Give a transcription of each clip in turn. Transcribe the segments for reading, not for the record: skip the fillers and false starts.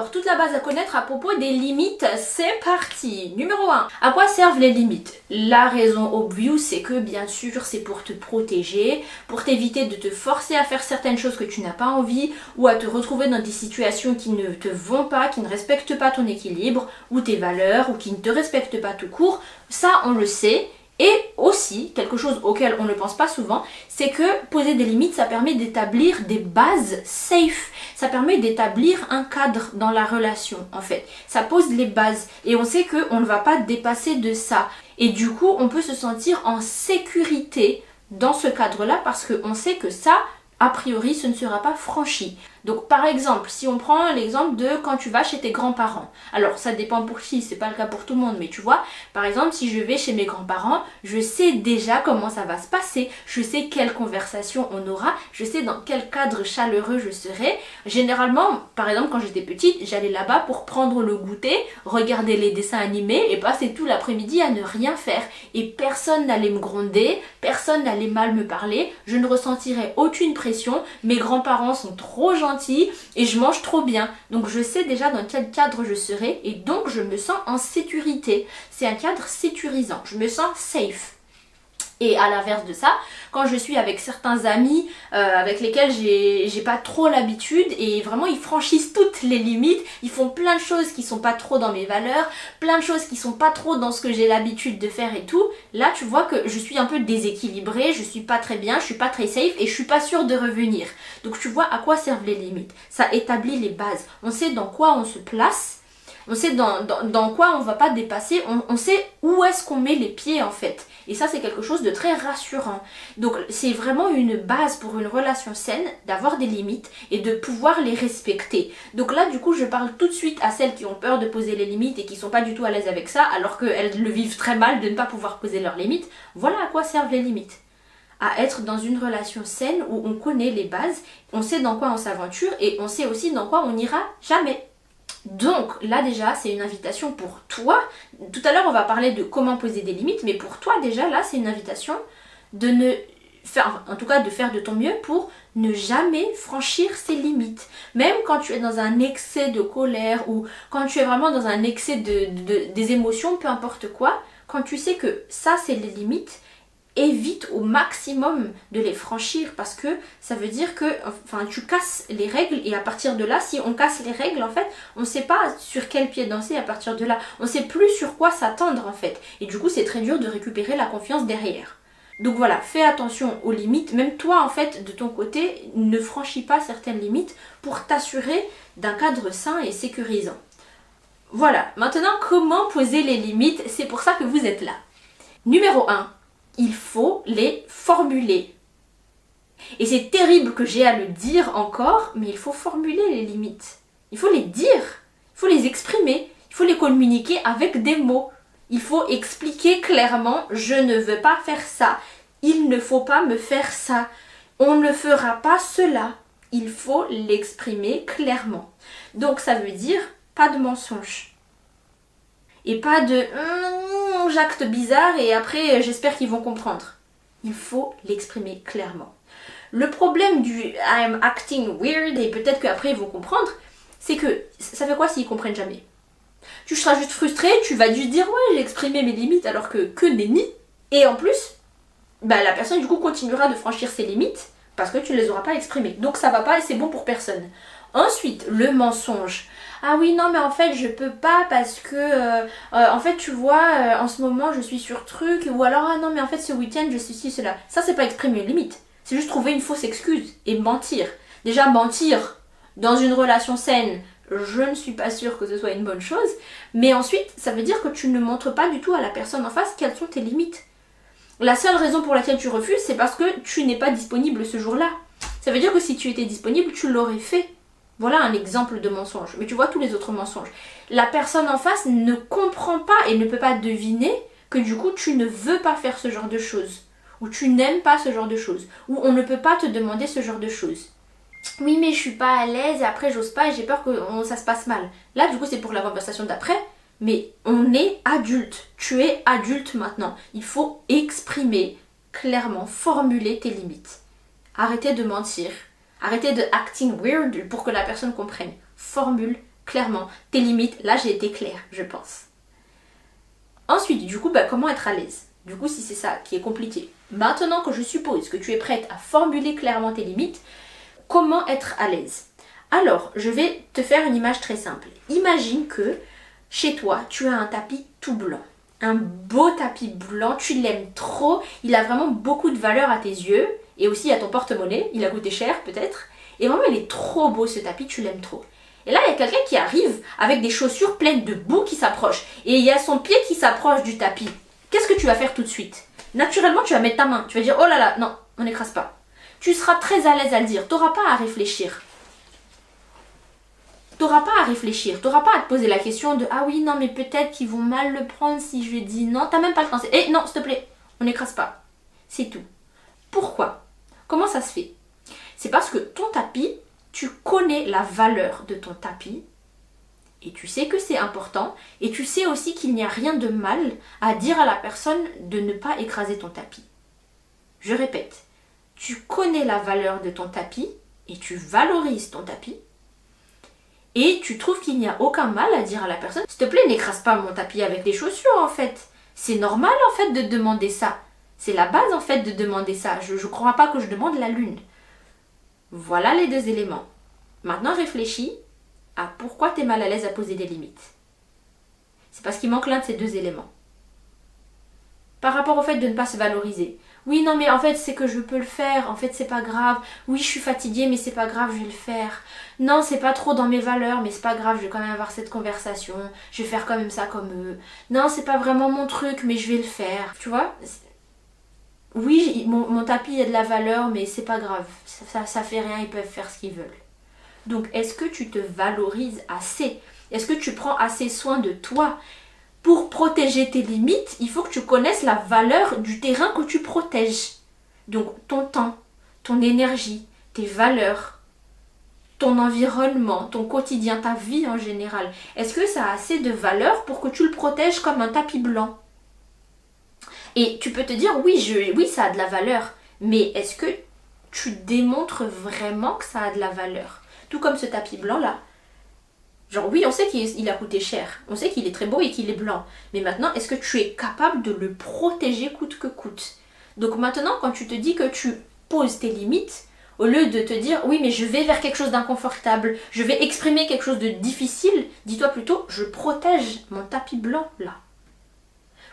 Alors, toute la base à connaître à propos des limites, c'est parti. Numéro 1. À quoi servent les limites? La raison obvious, c'est que bien sûr, c'est pour te protéger, pour t'éviter de te forcer à faire certaines choses que tu n'as pas envie, ou à te retrouver dans des situations qui ne te vont pas, qui ne respectent pas ton équilibre, ou tes valeurs, ou qui ne te respectent pas tout court. Ça, on le sait. Et aussi, quelque chose auquel on ne pense pas souvent, c'est que poser des limites, ça permet d'établir des bases safe. Ça permet d'établir un cadre dans la relation, en fait. Ça pose les bases et on sait qu'on ne va pas dépasser de ça. Et du coup, on peut se sentir en sécurité dans ce cadre-là parce qu'on sait que ça, a priori, ce ne sera pas franchi. Donc par exemple, si on prend l'exemple de quand tu vas chez tes grands-parents. Alors ça dépend pour qui, c'est pas le cas pour tout le monde, mais tu vois, par exemple, si je vais chez mes grands-parents, je sais déjà comment ça va se passer, je sais quelle conversation on aura, je sais dans quel cadre chaleureux je serai. Généralement, par exemple, quand j'étais petite, j'allais là-bas pour prendre le goûter, regarder les dessins animés et passer tout l'après-midi à ne rien faire. Et personne n'allait me gronder, personne n'allait mal me parler, je ne ressentirais aucune pression, mes grands-parents sont trop gentils et je mange trop bien. Donc je sais déjà dans quel cadre je serai et donc je me sens en sécurité. C'est un cadre sécurisant, je me sens safe. Et à l'inverse de ça, quand je suis avec certains amis avec lesquels j'ai pas trop l'habitude et vraiment ils franchissent toutes les limites, ils font plein de choses qui sont pas trop dans mes valeurs, plein de choses qui sont pas trop dans ce que j'ai l'habitude de faire et tout, là tu vois que je suis un peu déséquilibrée, je suis pas très bien, je suis pas très safe et je suis pas sûre de revenir. Donc tu vois à quoi servent les limites. Ça établit les bases, on sait dans quoi on se place. On sait dans quoi on va pas dépasser, on sait où est-ce qu'on met les pieds en fait. Et ça c'est quelque chose de très rassurant. Donc c'est vraiment une base pour une relation saine d'avoir des limites et de pouvoir les respecter. Donc là du coup je parle tout de suite à celles qui ont peur de poser les limites et qui sont pas du tout à l'aise avec ça alors qu'elles le vivent très mal de ne pas pouvoir poser leurs limites. Voilà à quoi servent les limites. À être dans une relation saine où on connaît les bases, on sait dans quoi on s'aventure et on sait aussi dans quoi on n'ira jamais. Donc là déjà c'est une invitation pour toi. Tout à l'heure on va parler de comment poser des limites, mais pour toi déjà là c'est une invitation de ne faire, en tout cas de faire de ton mieux pour ne jamais franchir ses limites. Même quand tu es dans un excès de colère ou quand tu es vraiment dans un excès des émotions, peu importe quoi, quand tu sais que ça c'est les limites, évite au maximum de les franchir parce que ça veut dire que enfin, tu casses les règles et à partir de là, si on casse les règles en fait, on ne sait pas sur quel pied danser à partir de là. On ne sait plus sur quoi s'attendre en fait. Et du coup, c'est très dur de récupérer la confiance derrière. Donc voilà, fais attention aux limites. Même toi en fait, de ton côté, ne franchis pas certaines limites pour t'assurer d'un cadre sain et sécurisant. Voilà, maintenant comment poser les limites? C'est pour ça que vous êtes là. Numéro 1. Il faut les formuler. Et c'est terrible que j'ai à le dire encore, mais il faut formuler les limites. Il faut les dire, il faut les exprimer, il faut les communiquer avec des mots. Il faut expliquer clairement, je ne veux pas faire ça, il ne faut pas me faire ça, on ne fera pas cela. Il faut l'exprimer clairement. Donc ça veut dire pas de mensonges. Et pas de j'acte bizarre et après j'espère qu'ils vont comprendre. Il faut l'exprimer clairement. Le problème du I'm acting weird et peut-être qu'après ils vont comprendre, c'est que ça fait quoi s'ils comprennent jamais? Tu seras juste frustré, tu vas juste dire ouais j'ai exprimé mes limites alors que nenni. Et en plus, la personne du coup continuera de franchir ses limites parce que tu ne les auras pas exprimées. Donc ça va pas et c'est bon pour personne. Ensuite, le mensonge. Ah oui, non, mais en fait, je peux pas parce que, en fait, tu vois, en ce moment, je suis sur truc. Ou alors, ah non, mais en fait, ce week-end, je suis ci, cela. Ça, c'est pas exprimer une limite. C'est juste trouver une fausse excuse et mentir. Déjà, mentir dans une relation saine, je ne suis pas sûre que ce soit une bonne chose. Mais ensuite, ça veut dire que tu ne montres pas du tout à la personne en face quelles sont tes limites. La seule raison pour laquelle tu refuses, c'est parce que tu n'es pas disponible ce jour-là. Ça veut dire que si tu étais disponible, tu l'aurais fait. Voilà un exemple de mensonge. Mais tu vois tous les autres mensonges. La personne en face ne comprend pas et ne peut pas deviner que du coup tu ne veux pas faire ce genre de choses. Ou tu n'aimes pas ce genre de choses. Ou on ne peut pas te demander ce genre de choses. Oui mais je suis pas à l'aise et après j'ose pas et j'ai peur que ça se passe mal. Là du coup c'est pour la conversation d'après. Mais on est adulte. Tu es adulte maintenant. Il faut exprimer clairement, formuler tes limites. Arrêtez de mentir. Arrêtez de acting weird pour que la personne comprenne. Formule clairement tes limites. Là, j'ai été claire, je pense. Ensuite, du coup, comment être à l'aise? Du coup, si c'est ça qui est compliqué. Maintenant que je suppose que tu es prête à formuler clairement tes limites, comment être à l'aise? Alors, je vais te faire une image très simple. Imagine que chez toi, tu as un tapis tout blanc. Un beau tapis blanc, tu l'aimes trop, il a vraiment beaucoup de valeur à tes yeux et aussi à ton porte-monnaie, il a coûté cher peut-être. Et vraiment, il est trop beau ce tapis, tu l'aimes trop. Et là, il y a quelqu'un qui arrive avec des chaussures pleines de boue qui s'approche. Et il y a son pied qui s'approche du tapis. Qu'est-ce que tu vas faire tout de suite? Naturellement, tu vas mettre ta main. Tu vas dire, oh là là, non, on n'écrase pas. Tu seras très à l'aise à le dire. Tu n'auras pas à réfléchir. Tu n'auras pas à réfléchir. Tu n'auras pas à te poser la question de, ah oui, non, mais peut-être qu'ils vont mal le prendre si je dis non. Tu n'as même pas le temps. Eh non, s'il te plaît, on n'écrase pas. C'est tout. Pourquoi? Comment ça se fait? C'est parce que ton tapis, tu connais la valeur de ton tapis et tu sais que c'est important et tu sais aussi qu'il n'y a rien de mal à dire à la personne de ne pas écraser ton tapis. Je répète, tu connais la valeur de ton tapis et tu valorises ton tapis et tu trouves qu'il n'y a aucun mal à dire à la personne, s'il te plaît, n'écrase pas mon tapis avec des chaussures en fait. C'est normal en fait de demander ça. C'est la base en fait de demander ça. Je ne crois pas que je demande la lune. Voilà les deux éléments. Maintenant, réfléchis à pourquoi tu es mal à l'aise à poser des limites. C'est parce qu'il manque l'un de ces deux éléments. Par rapport au fait de ne pas se valoriser. Oui, non, mais en fait, c'est que je peux le faire. En fait, c'est pas grave. Oui, je suis fatiguée, mais c'est pas grave, je vais le faire. Non, c'est pas trop dans mes valeurs, mais c'est pas grave, je vais quand même avoir cette conversation. Je vais faire quand même ça comme eux. Non, c'est pas vraiment mon truc, mais je vais le faire. Tu vois? Oui, mon tapis a de la valeur, mais c'est pas grave. Ça fait rien, ils peuvent faire ce qu'ils veulent. Donc, est-ce que tu te valorises assez? Est-ce que tu prends assez soin de toi? Pour protéger tes limites, il faut que tu connaisses la valeur du terrain que tu protèges. Donc, ton temps, ton énergie, tes valeurs, ton environnement, ton quotidien, ta vie en général. Est-ce que ça a assez de valeur pour que tu le protèges comme un tapis blanc? Et tu peux te dire, oui, ça a de la valeur. Mais est-ce que tu démontres vraiment que ça a de la valeur? Tout comme ce tapis blanc là. Genre oui, on sait qu'il a coûté cher. On sait qu'il est très beau et qu'il est blanc. Mais maintenant, est-ce que tu es capable de le protéger coûte que coûte? Donc maintenant, quand tu te dis que tu poses tes limites, au lieu de te dire, oui, mais je vais vers quelque chose d'inconfortable, je vais exprimer quelque chose de difficile, dis-toi plutôt, je protège mon tapis blanc là.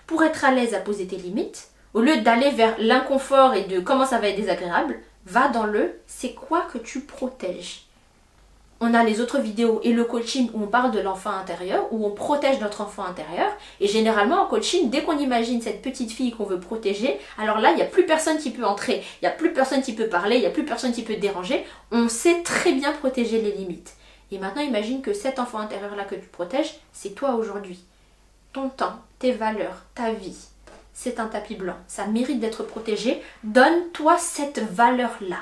Pour être à l'aise à poser tes limites, au lieu d'aller vers l'inconfort et de comment ça va être désagréable, va dans le c'est quoi que tu protèges. On a les autres vidéos et le coaching où on parle de l'enfant intérieur, où on protège notre enfant intérieur. Et généralement en coaching, dès qu'on imagine cette petite fille qu'on veut protéger, alors là, il n'y a plus personne qui peut entrer, il n'y a plus personne qui peut parler, il n'y a plus personne qui peut déranger. On sait très bien protéger les limites. Et maintenant, imagine que cet enfant intérieur-là que tu protèges, c'est toi aujourd'hui. Ton temps, tes valeurs, ta vie, c'est un tapis blanc. Ça mérite d'être protégé. Donne-toi cette valeur-là.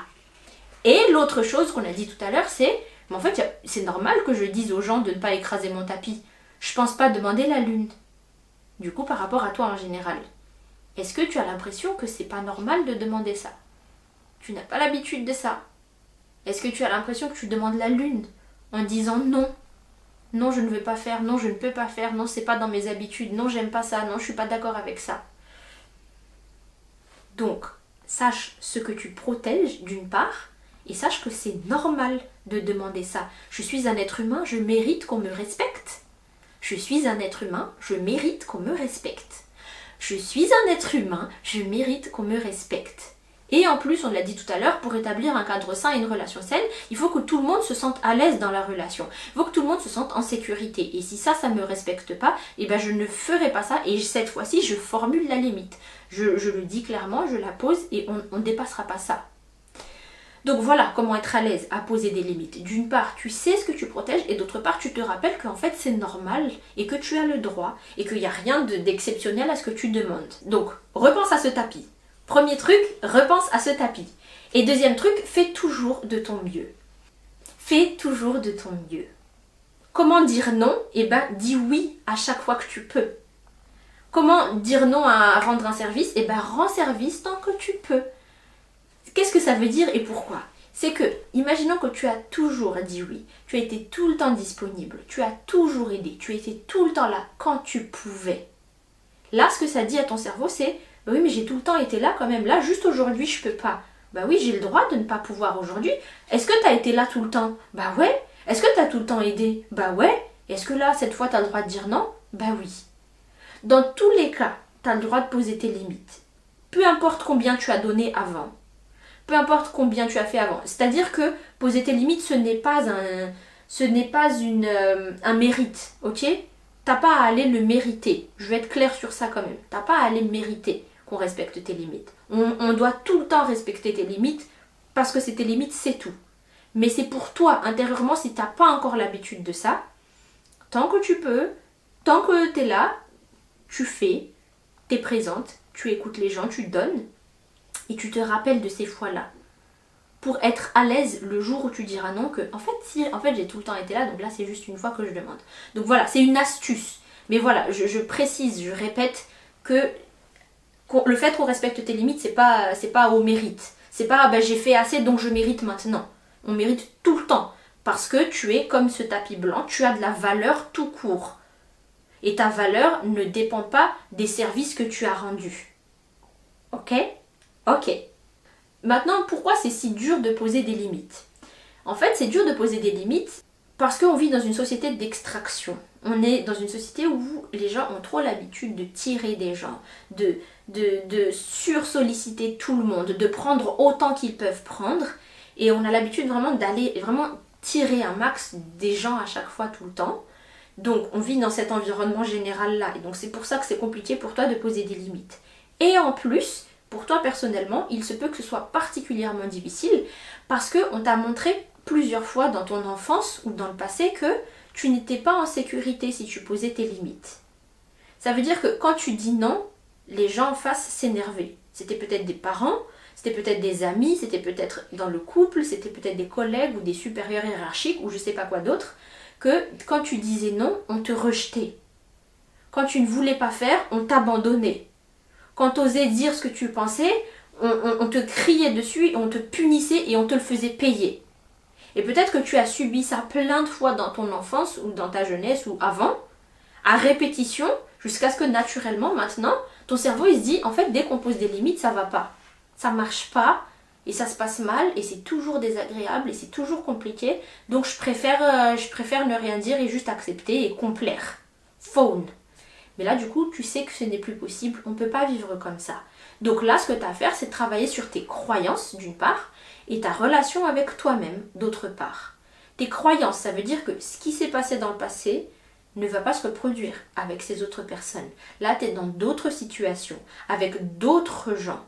Et l'autre chose qu'on a dit tout à l'heure, c'est mais en fait, c'est normal que je dise aux gens de ne pas écraser mon tapis. Je pense pas demander la lune. Du coup, par rapport à toi en général, est-ce que tu as l'impression que c'est pas normal de demander ça? Tu n'as pas l'habitude de ça. Est-ce que tu as l'impression que tu demandes la lune en disant non? Non, je ne veux pas faire. Non, je ne peux pas faire. Non, c'est pas dans mes habitudes. Non, j'aime pas ça. Non, je suis pas d'accord avec ça. Donc, sache ce que tu protèges d'une part. Et sache que c'est normal de demander ça. Je suis un être humain, je mérite qu'on me respecte. Je suis un être humain, je mérite qu'on me respecte. Je suis un être humain, je mérite qu'on me respecte. Et en plus, on l'a dit tout à l'heure, pour établir un cadre sain et une relation saine, il faut que tout le monde se sente à l'aise dans la relation. Il faut que tout le monde se sente en sécurité. Et si ça ne me respecte pas, eh ben je ne ferai pas ça. Et cette fois-ci, je formule la limite. Je le dis clairement, je la pose et on ne dépassera pas ça. Donc voilà comment être à l'aise à poser des limites. D'une part, tu sais ce que tu protèges et d'autre part, tu te rappelles qu'en fait c'est normal et que tu as le droit et qu'il n'y a rien d'exceptionnel à ce que tu demandes. Donc, repense à ce tapis. Premier truc, repense à ce tapis. Et deuxième truc, fais toujours de ton mieux. Fais toujours de ton mieux. Comment dire non? Eh ben, dis oui à chaque fois que tu peux. Comment dire non à rendre un service? Eh ben, rends service tant que tu peux. Qu'est-ce que ça veut dire et pourquoi? c'est que, imaginons que tu as toujours dit oui, tu as été tout le temps disponible, tu as toujours aidé, tu étais tout le temps là quand tu pouvais. Là, ce que ça dit à ton cerveau, c'est bah oui, mais j'ai tout le temps été là quand même. Là, juste aujourd'hui, je peux pas. Bah oui, j'ai le droit de ne pas pouvoir aujourd'hui. Est-ce que tu as été là tout le temps? Bah ouais. Est-ce que tu as tout le temps aidé? Bah ouais. Est-ce que là, cette fois, tu as le droit de dire non? Bah oui. Dans tous les cas, tu as le droit de poser tes limites. Peu importe combien tu as donné avant. Peu importe combien tu as fait avant. C'est-à-dire que poser tes limites, ce n'est pas un mérite, ok? T'as pas à aller le mériter. Je vais être claire sur ça quand même. T'as pas à aller mériter qu'on respecte tes limites. On doit tout le temps respecter tes limites parce que c'est tes limites, c'est tout. Mais c'est pour toi, intérieurement, si t'as pas encore l'habitude de ça, tant que tu peux, tant que t'es là, tu fais, t'es présente, tu écoutes les gens, tu donnes et tu te rappelles de ces fois-là. Pour être à l'aise le jour où tu diras non, que en fait j'ai tout le temps été là, donc là c'est juste une fois que je demande. Donc voilà, c'est une astuce. Mais voilà, je précise, je répète que le fait qu'on respecte tes limites, c'est pas au mérite. C'est pas ben, j'ai fait assez donc je mérite maintenant. On mérite tout le temps. Parce que tu es comme ce tapis blanc, tu as de la valeur tout court. Et ta valeur ne dépend pas des services que tu as rendus. Ok? Ok. Maintenant, pourquoi c'est si dur de poser des limites? En fait, c'est dur de poser des limites parce qu'on vit dans une société d'extraction. On est dans une société où les gens ont trop l'habitude de tirer des gens, de sursolliciter tout le monde, de prendre autant qu'ils peuvent prendre. Et on a l'habitude vraiment d'aller vraiment tirer un max des gens à chaque fois, tout le temps. Donc, on vit dans cet environnement général-là. Et donc, c'est pour ça que c'est compliqué pour toi de poser des limites. Et en plus, pour toi personnellement, il se peut que ce soit particulièrement difficile parce qu'on t'a montré plusieurs fois dans ton enfance ou dans le passé que tu n'étais pas en sécurité si tu posais tes limites. Ça veut dire que quand tu dis non, les gens en face s'énervaient. C'était peut-être des parents, c'était peut-être des amis, c'était peut-être dans le couple, c'était peut-être des collègues ou des supérieurs hiérarchiques ou je sais pas quoi d'autre, que quand tu disais non, on te rejetait. Quand tu ne voulais pas faire, on t'abandonnait. Quand tu osais dire ce que tu pensais, on te criait dessus, on te punissait et on te le faisait payer. Et peut-être que tu as subi ça plein de fois dans ton enfance ou dans ta jeunesse ou avant, à répétition, jusqu'à ce que naturellement, maintenant, ton cerveau il se dit, en fait, dès qu'on pose des limites, ça va pas. Ça marche pas et ça se passe mal et c'est toujours désagréable et c'est toujours compliqué. Donc je préfère ne rien dire et juste accepter et complaire. Faune. Mais là, du coup, tu sais que ce n'est plus possible, on ne peut pas vivre comme ça. Donc là, ce que tu as à faire, c'est de travailler sur tes croyances, d'une part, et ta relation avec toi-même, d'autre part. Tes croyances, ça veut dire que ce qui s'est passé dans le passé ne va pas se reproduire avec ces autres personnes. Là, tu es dans d'autres situations, avec d'autres gens,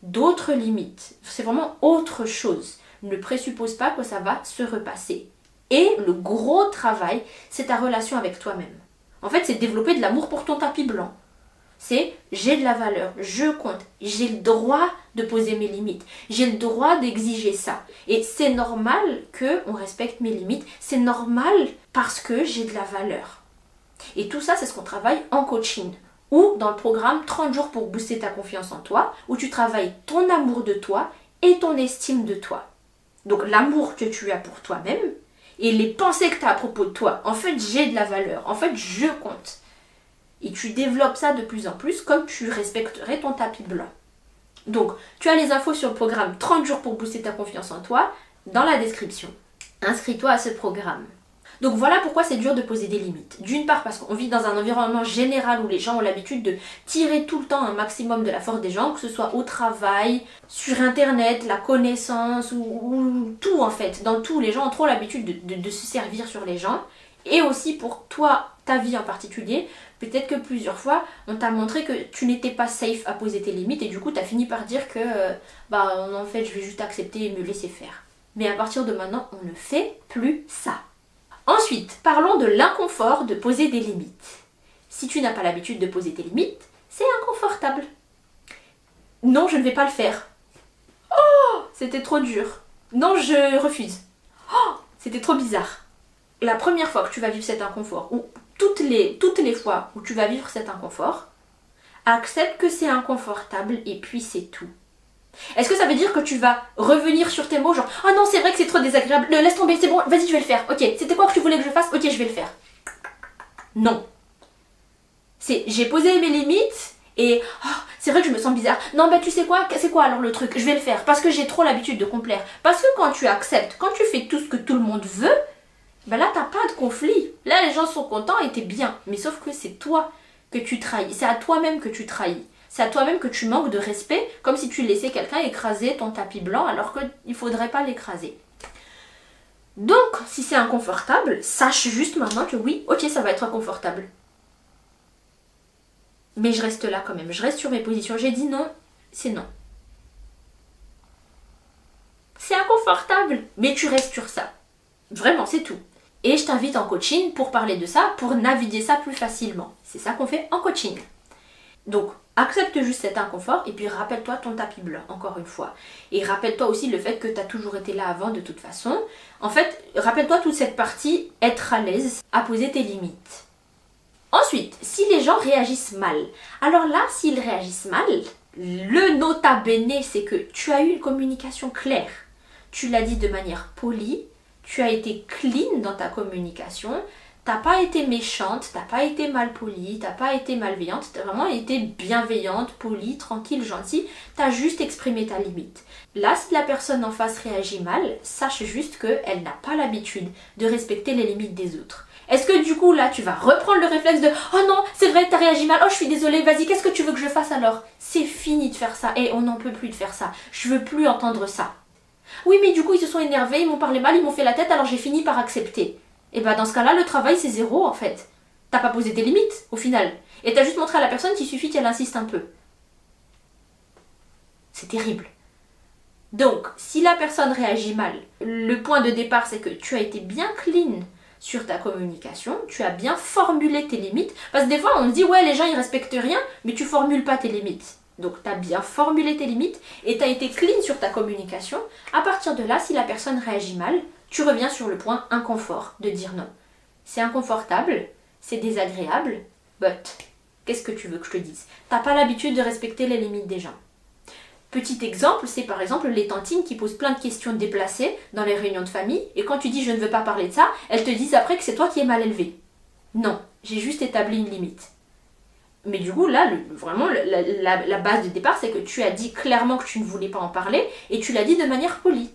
d'autres limites. C'est vraiment autre chose. Ne présuppose pas que ça va se repasser. Et le gros travail, c'est ta relation avec toi-même. En fait, c'est développer de l'amour pour ton tapis blanc. C'est j'ai de la valeur, je compte, j'ai le droit de poser mes limites, j'ai le droit d'exiger ça. Et c'est normal qu'on respecte mes limites, c'est normal parce que j'ai de la valeur. Et tout ça, c'est ce qu'on travaille en coaching ou dans le programme 30 jours pour booster ta confiance en toi, où tu travailles ton amour de toi et ton estime de toi. Donc l'amour que tu as pour toi-même, et les pensées que tu as à propos de toi. En fait, j'ai de la valeur. En fait, je compte. Et tu développes ça de plus en plus comme tu respecterais ton tapis blanc. Donc, tu as les infos sur le programme 30 jours pour booster ta confiance en toi dans la description. Inscris-toi à ce programme. Donc voilà pourquoi c'est dur de poser des limites. D'une part parce qu'on vit dans un environnement général où les gens ont l'habitude de tirer tout le temps un maximum de la force des gens, que ce soit au travail, sur internet, la connaissance ou tout en fait. Dans tout, les gens ont trop l'habitude de se servir sur les gens. Et aussi pour toi, ta vie en particulier, peut-être que plusieurs fois, on t'a montré que tu n'étais pas safe à poser tes limites et du coup, tu as fini par dire que en fait, je vais juste accepter et me laisser faire. Mais à partir de maintenant, on ne fait plus ça. Ensuite, parlons de l'inconfort de poser des limites. Si tu n'as pas l'habitude de poser tes limites, c'est inconfortable. Non, je ne vais pas le faire. Oh, c'était trop dur. Non, je refuse. Oh, c'était trop bizarre. La première fois que tu vas vivre cet inconfort, ou toutes les fois où tu vas vivre cet inconfort, accepte que c'est inconfortable et puis c'est tout. Est-ce que ça veut dire que tu vas revenir sur tes mots, genre « Oh non, c'est vrai que c'est trop désagréable, laisse tomber, c'est bon, vas-y, je vais le faire. Ok, c'était quoi que tu voulais que je fasse? Ok, je vais le faire. » Non. C'est j'ai posé mes limites et oh, c'est vrai que je me sens bizarre. Non, bah tu sais quoi, c'est quoi alors le truc? Je vais le faire parce que j'ai trop l'habitude de complaire. Parce que quand tu acceptes, quand tu fais tout ce que tout le monde veut, bah là t'as pas de conflit. Là les gens sont contents et t'es bien. Mais sauf que c'est toi que tu trahis. C'est à toi-même que tu trahis. C'est à toi-même que tu manques de respect, comme si tu laissais quelqu'un écraser ton tapis blanc alors qu'il faudrait pas l'écraser. Donc, si c'est inconfortable, sache juste maintenant que oui, ok, ça va être inconfortable. Mais je reste là quand même, je reste sur mes positions. J'ai dit non, c'est non. C'est inconfortable, mais tu restes sur ça. Vraiment, c'est tout. Et je t'invite en coaching pour parler de ça, pour naviguer ça plus facilement. C'est ça qu'on fait en coaching. Donc, accepte juste cet inconfort et puis rappelle-toi ton tapis blanc, encore une fois. Et rappelle-toi aussi le fait que tu as toujours été là avant de toute façon. En fait, rappelle-toi toute cette partie, être à l'aise, à poser tes limites. Ensuite, si les gens réagissent mal, alors là, s'ils réagissent mal, le nota bene, c'est que tu as eu une communication claire. Tu l'as dit de manière polie, tu as été clean dans ta communication, t'as pas été méchante, t'as pas été mal polie, t'as pas été malveillante, t'as vraiment été bienveillante, polie, tranquille, gentille, t'as juste exprimé ta limite. Là, si la personne en face réagit mal, sache juste qu'elle n'a pas l'habitude de respecter les limites des autres. Est-ce que du coup là tu vas reprendre le réflexe de « Oh non, c'est vrai, t'as réagi mal, oh je suis désolée, vas-y, qu'est-ce que tu veux que je fasse alors ?» C'est fini de faire ça, et on n'en peut plus de faire ça, je veux plus entendre ça. Oui mais du coup ils se sont énervés, ils m'ont parlé mal, ils m'ont fait la tête, alors j'ai fini par accepter. Et bah dans ce cas-là, le travail c'est zéro en fait. T'as pas posé tes limites au final. Et t'as juste montré à la personne qu'il suffit qu'elle insiste un peu. C'est terrible. Donc, si la personne réagit mal, le point de départ c'est que tu as été bien clean sur ta communication, tu as bien formulé tes limites. Parce que des fois on se dit ouais les gens ils respectent rien, mais tu formules pas tes limites. Donc tu as bien formulé tes limites et tu as été clean sur ta communication. À partir de là, si la personne réagit mal, tu reviens sur le point inconfort, de dire non. C'est inconfortable, c'est désagréable, but qu'est-ce que tu veux que je te dise? T'as pas l'habitude de respecter les limites des gens. Petit exemple, c'est par exemple les tantines qui posent plein de questions déplacées dans les réunions de famille et quand tu dis je ne veux pas parler de ça, elles te disent après que c'est toi qui es mal élevé. Non, j'ai juste établi une limite. Mais du coup, là, vraiment, la base de départ, c'est que tu as dit clairement que tu ne voulais pas en parler et tu l'as dit de manière polie.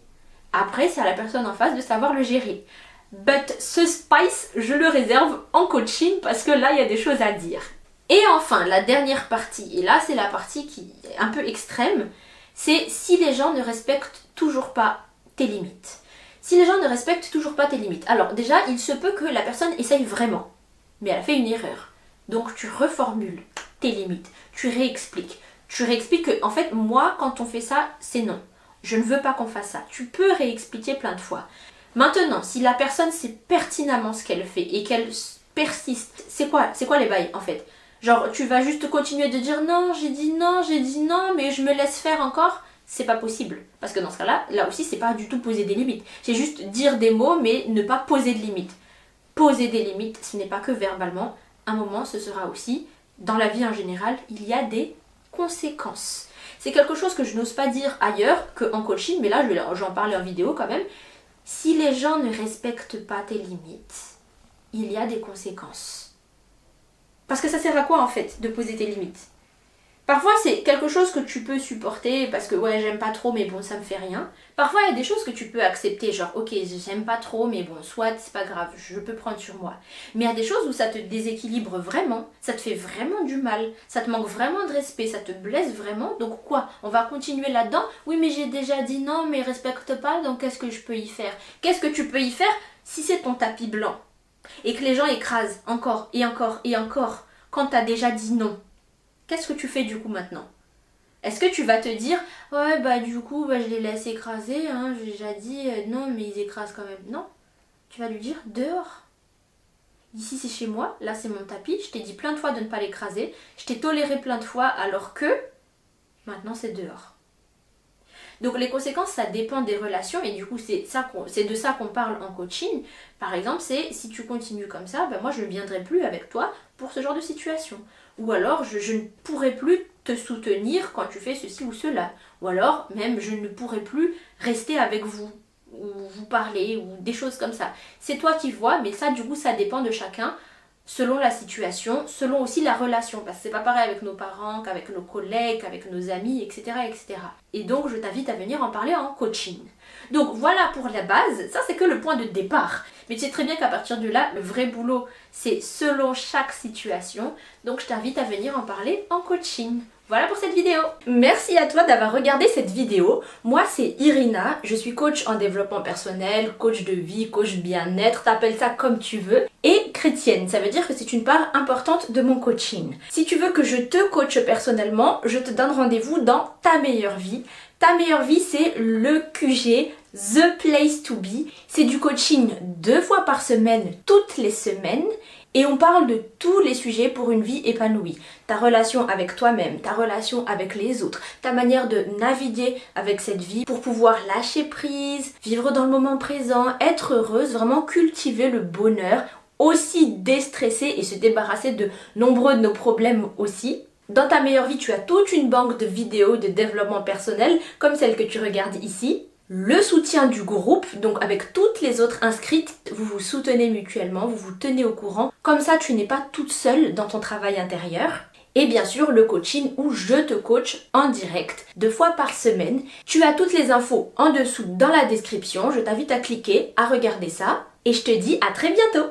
Après, c'est à la personne en face de savoir le gérer. But ce spice, je le réserve en coaching parce que là, il y a des choses à dire. Et enfin, la dernière partie, et là, c'est la partie qui est un peu extrême, c'est si les gens ne respectent toujours pas tes limites. Si les gens ne respectent toujours pas tes limites. Alors déjà, il se peut que la personne essaye vraiment, mais elle a fait une erreur. Donc tu reformules tes limites, tu réexpliques. Tu réexpliques que, en fait, moi, quand on fait ça, c'est non. Je ne veux pas qu'on fasse ça. Tu peux réexpliquer plein de fois. Maintenant, si la personne sait pertinemment ce qu'elle fait et qu'elle persiste, c'est quoi les bails en fait? Genre, tu vas juste continuer de dire non, j'ai dit non, mais je me laisse faire encore? C'est pas possible. Parce que dans ce cas-là, là aussi, c'est pas du tout poser des limites. C'est juste dire des mots, mais ne pas poser de limites. Poser des limites, ce n'est pas que verbalement. Un moment, ce sera aussi, dans la vie en général, il y a des conséquences. C'est quelque chose que je n'ose pas dire ailleurs qu'en coaching, mais là, j'en parle en vidéo quand même. Si les gens ne respectent pas tes limites, il y a des conséquences. Parce que ça sert à quoi en fait de poser tes limites? Parfois c'est quelque chose que tu peux supporter parce que ouais j'aime pas trop mais bon ça me fait rien. Parfois il y a des choses que tu peux accepter genre ok j'aime pas trop mais bon soit c'est pas grave je peux prendre sur moi. Mais il y a des choses où ça te déséquilibre vraiment, ça te fait vraiment du mal, ça te manque vraiment de respect, ça te blesse vraiment donc quoi? On va continuer là-dedans? Oui mais j'ai déjà dit non mais respecte pas donc qu'est-ce que je peux y faire? Qu'est-ce que tu peux y faire si c'est ton tapis blanc? Et que les gens écrasent encore et encore et encore quand t'as déjà dit non. Qu'est-ce que tu fais du coup maintenant? Est-ce que tu vas te dire ouais bah du coup bah, je les laisse écraser, hein, j'ai déjà dit non mais ils écrasent quand même. Non, tu vas lui dire dehors. Ici c'est chez moi, là c'est mon tapis, je t'ai dit plein de fois de ne pas l'écraser, je t'ai toléré plein de fois alors que maintenant c'est dehors. Donc les conséquences, ça dépend des relations et du coup c'est de ça qu'on parle en coaching. Par exemple, c'est si tu continues comme ça, ben moi je ne viendrai plus avec toi pour ce genre de situation. Ou alors je ne pourrai plus te soutenir quand tu fais ceci ou cela. Ou alors, même, je ne pourrai plus rester avec vous, ou vous parler, ou des choses comme ça. C'est toi qui vois, mais ça, du coup, ça dépend de chacun, selon la situation, selon aussi la relation. Parce que c'est pas pareil avec nos parents, qu'avec nos collègues, qu'avec nos amis, etc., etc. Et donc, je t'invite à venir en parler en coaching. Donc, voilà pour la base. Ça, c'est que le point de départ. Mais tu sais très bien qu'à partir de là, le vrai boulot, c'est selon chaque situation. Donc, je t'invite à venir en parler en coaching. Voilà pour cette vidéo. Merci à toi d'avoir regardé cette vidéo. Moi, c'est Irina. Je suis coach en développement personnel, coach de vie, coach bien-être. T'appelles ça comme tu veux. Et chrétienne, ça veut dire que c'est une part importante de mon coaching. Si tu veux que je te coache personnellement, je te donne rendez-vous dans Ta Meilleure Vie. Ta Meilleure Vie, c'est le QG, The Place to Be. C'est du coaching 2 fois par semaine, toutes les semaines. Et on parle de tous les sujets pour une vie épanouie. Ta relation avec toi-même, ta relation avec les autres, ta manière de naviguer avec cette vie pour pouvoir lâcher prise, vivre dans le moment présent, être heureuse, vraiment cultiver le bonheur, aussi déstresser et se débarrasser de nombreux de nos problèmes aussi. Dans Ta Meilleure Vie, tu as toute une banque de vidéos de développement personnel comme celle que tu regardes ici. Le soutien du groupe, donc avec toutes les autres inscrites, vous vous soutenez mutuellement, vous vous tenez au courant. Comme ça, tu n'es pas toute seule dans ton travail intérieur. Et bien sûr, le coaching où je te coach en direct 2 fois par semaine. Tu as toutes les infos en dessous dans la description. Je t'invite à cliquer, à regarder ça. Et je te dis à très bientôt!